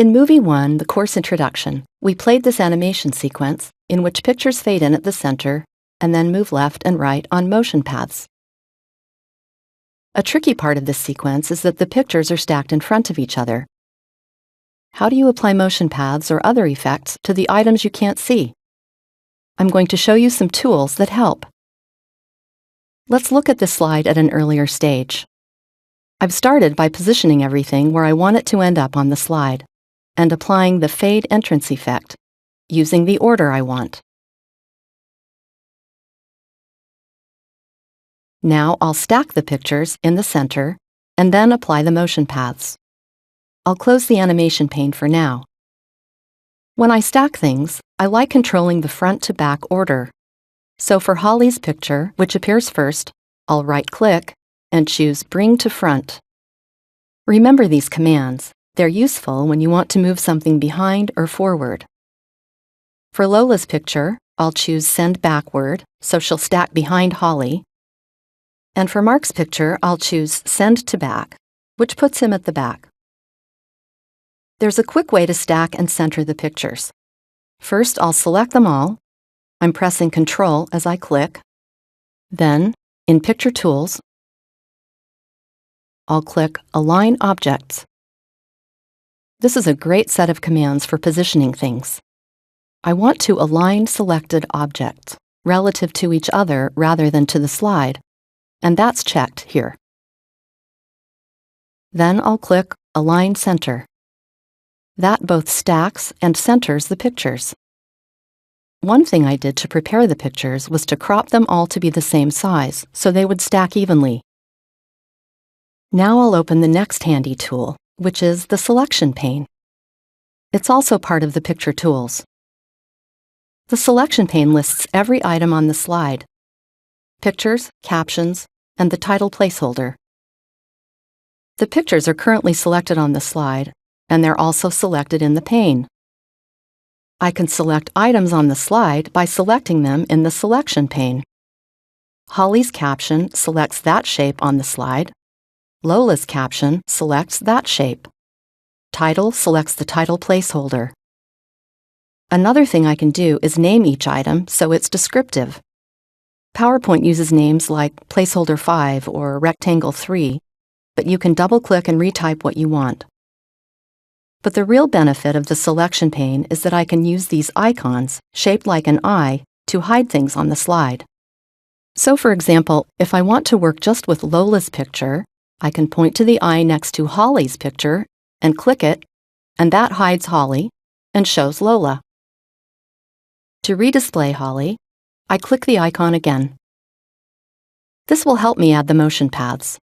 In Movie 1, the course introduction, we played this animation sequence in which pictures fade in at the center and then move left and right on motion paths. A tricky part of this sequence is that the pictures are stacked in front of each other. How do you apply motion paths or other effects to the items you can't see? I'm going to show you some tools that help. Let's look at this slide at an earlier stage. I've started by positioning everything where I want it to end up on the slide and applying the fade entrance effect, using the order I want. Now I'll stack the pictures in the center and then apply the motion paths. I'll close the animation pane for now. When I stack things, I like controlling the front to back order. So for Holly's picture, which appears first, I'll right-click and choose Bring to Front. Remember these commands. They're useful when you want to move something behind or forward. For Lola's picture, I'll choose Send Backward, so she'll stack behind Holly. And for Mark's picture, I'll choose Send to Back, which puts him at the back. There's a quick way to stack and center the pictures. First, I'll select them all. I'm pressing Ctrl as I click. Then, in Picture Tools, I'll click Align Objects. This is a great set of commands for positioning things. I want to align selected objects relative to each other rather than to the slide, and that's checked here. Then I'll click Align Center. That both stacks and centers the pictures. One thing I did to prepare the pictures was to crop them all to be the same size so they would stack evenly. Now I'll open the next handy tool, which is the selection pane. It's also part of the picture tools. The selection pane lists every item on the slide: pictures, captions, and the title placeholder. The pictures are currently selected on the slide, and they're also selected in the pane. I can select items on the slide by selecting them in the selection pane. Holly's caption selects that shape on the slide. Lola's caption selects that shape. Title selects the title placeholder. Another thing I can do is name each item so it's descriptive. PowerPoint uses names like placeholder 5 or rectangle 3, but you can double-click and retype what you want. But the real benefit of the selection pane is that I can use these icons, shaped like an eye, to hide things on the slide. So for example, if I want to work just with Lola's picture, I can point to the eye next to Holly's picture and click it, and that hides Holly and shows Lola. To redisplay Holly, I click the icon again. This will help me add the motion paths.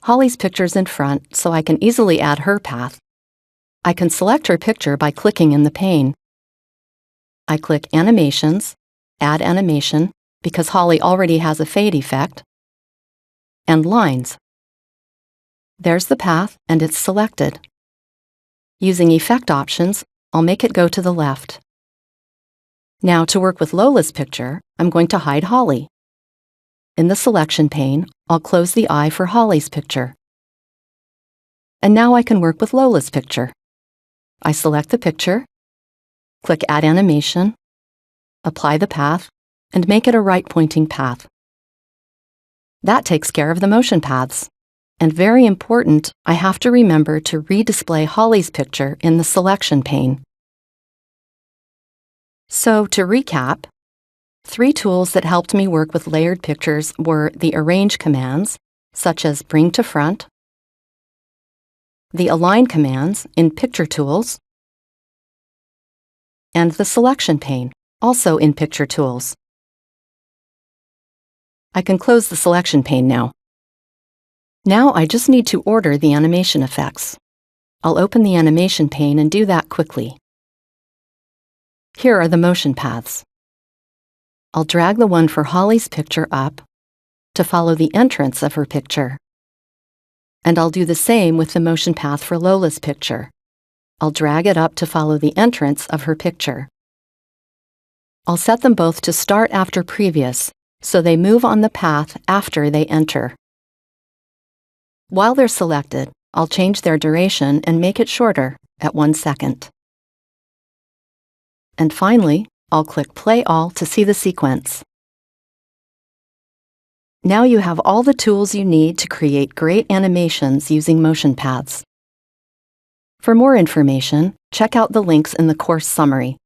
Holly's picture's in front, so I can easily add her path. I can select her picture by clicking in the pane. I click Animations, Add Animation, because Holly already has a fade effect, and Lines. There's the path, and it's selected. Using Effect options, I'll make it go to the left. Now, to work with Lola's picture, I'm going to hide Holly. In the selection pane, I'll close the eye for Holly's picture. And now I can work with Lola's picture. I select the picture, click Add Animation, apply the path, and make it a right-pointing path. That takes care of the motion paths. And very important, I have to remember to redisplay Holly's picture in the selection pane. So, to recap, 3 tools that helped me work with layered pictures were the Arrange commands, such as Bring to Front, the Align commands in Picture Tools, and the Selection pane, also in Picture Tools. I can close the selection pane now. Now I just need to order the animation effects. I'll open the animation pane and do that quickly. Here are the motion paths. I'll drag the one for Holly's picture up to follow the entrance of her picture. And I'll do the same with the motion path for Lola's picture. I'll drag it up to follow the entrance of her picture. I'll set them both to Start After Previous, so they move on the path after they enter. While they're selected, I'll change their duration and make it shorter, at 1 second. And finally, I'll click Play All to see the sequence. Now you have all the tools you need to create great animations using motion paths. For more information, check out the links in the course summary.